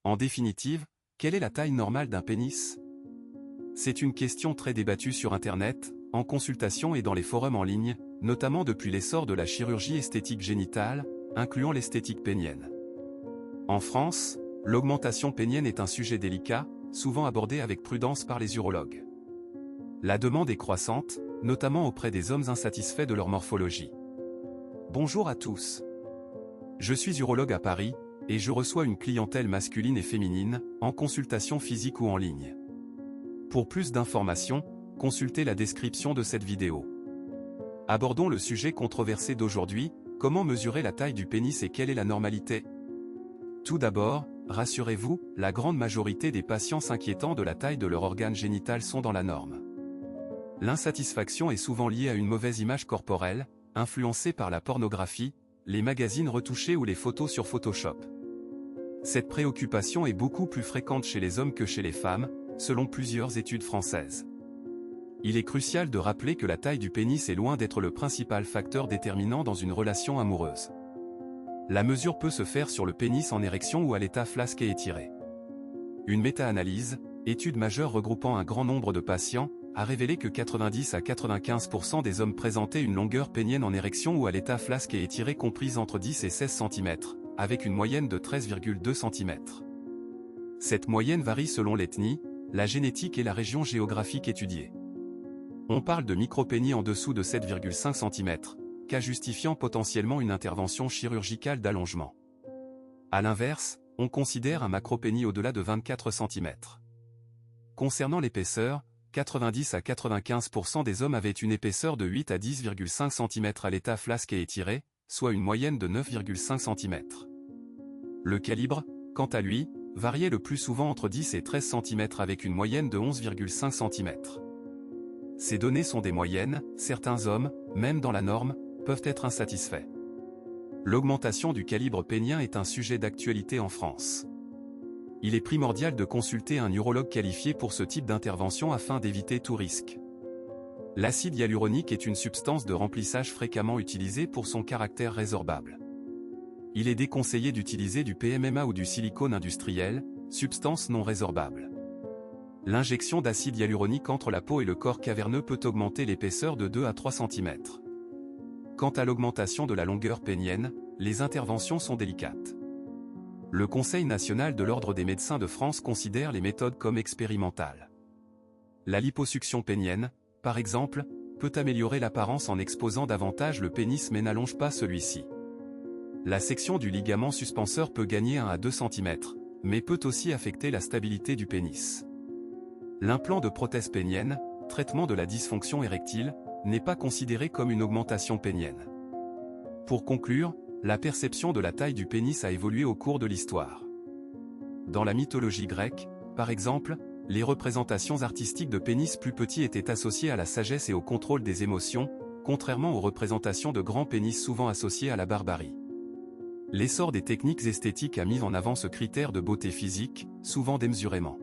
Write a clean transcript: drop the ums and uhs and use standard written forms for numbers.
En définitive, quelle est la taille normale d'un pénis? C'est une question très débattue sur Internet, en consultation et dans les forums en ligne, notamment depuis l'essor de la chirurgie esthétique génitale, incluant l'esthétique pénienne. En France, l'augmentation pénienne est un sujet délicat, souvent abordé avec prudence par les urologues. La demande est croissante, notamment auprès des hommes insatisfaits de leur morphologie. Bonjour à tous. Je suis urologue à Paris, et je reçois une clientèle masculine et féminine, en consultation physique ou en ligne. Pour plus d'informations, consultez la description de cette vidéo. Abordons le sujet controversé d'aujourd'hui, comment mesurer la taille du pénis et quelle est la normalité? Tout d'abord, rassurez-vous, la grande majorité des patients s'inquiétant de la taille de leur organe génital sont dans la norme. L'insatisfaction est souvent liée à une mauvaise image corporelle, influencée par la pornographie, les magazines retouchés ou les photos sur Photoshop. Cette préoccupation est beaucoup plus fréquente chez les hommes que chez les femmes, selon plusieurs études françaises. Il est crucial de rappeler que la taille du pénis est loin d'être le principal facteur déterminant dans une relation amoureuse. La mesure peut se faire sur le pénis en érection ou à l'état flasque et étiré. Une méta-analyse, étude majeure regroupant un grand nombre de patients, a révélé que 90 à 95% des hommes présentaient une longueur pénienne en érection ou à l'état flasque et étiré comprise entre 10 et 16 cm, avec une moyenne de 13,2 cm. Cette moyenne varie selon l'ethnie, la génétique et la région géographique étudiée. On parle de micropénis en dessous de 7,5 cm, cas justifiant potentiellement une intervention chirurgicale d'allongement. A l'inverse, on considère un macropénis au-delà de 24 cm. Concernant l'épaisseur, 90 à 95% des hommes avaient une épaisseur de 8 à 10,5 cm à l'état flasque et étiré, soit une moyenne de 9,5 cm. Le calibre, quant à lui, variait le plus souvent entre 10 et 13 cm avec une moyenne de 11,5 cm. Ces données sont des moyennes, certains hommes, même dans la norme, peuvent être insatisfaits. L'augmentation du calibre pénien est un sujet d'actualité en France. Il est primordial de consulter un urologue qualifié pour ce type d'intervention afin d'éviter tout risque. L'acide hyaluronique est une substance de remplissage fréquemment utilisée pour son caractère résorbable. Il est déconseillé d'utiliser du PMMA ou du silicone industriel, substance non résorbable. L'injection d'acide hyaluronique entre la peau et le corps caverneux peut augmenter l'épaisseur de 2 à 3 cm. Quant à l'augmentation de la longueur pénienne, les interventions sont délicates. Le Conseil national de l'Ordre des médecins de France considère les méthodes comme expérimentales. La liposuction pénienne, par exemple, peut améliorer l'apparence en exposant davantage le pénis mais n'allonge pas celui-ci. La section du ligament suspenseur peut gagner 1 à 2 cm, mais peut aussi affecter la stabilité du pénis. L'implant de prothèse pénienne, traitement de la dysfonction érectile, n'est pas considéré comme une augmentation pénienne. Pour conclure, la perception de la taille du pénis a évolué au cours de l'histoire. Dans la mythologie grecque, par exemple, les représentations artistiques de pénis plus petits étaient associées à la sagesse et au contrôle des émotions, contrairement aux représentations de grands pénis souvent associées à la barbarie. L'essor des techniques esthétiques a mis en avant ce critère de beauté physique, souvent démesurément.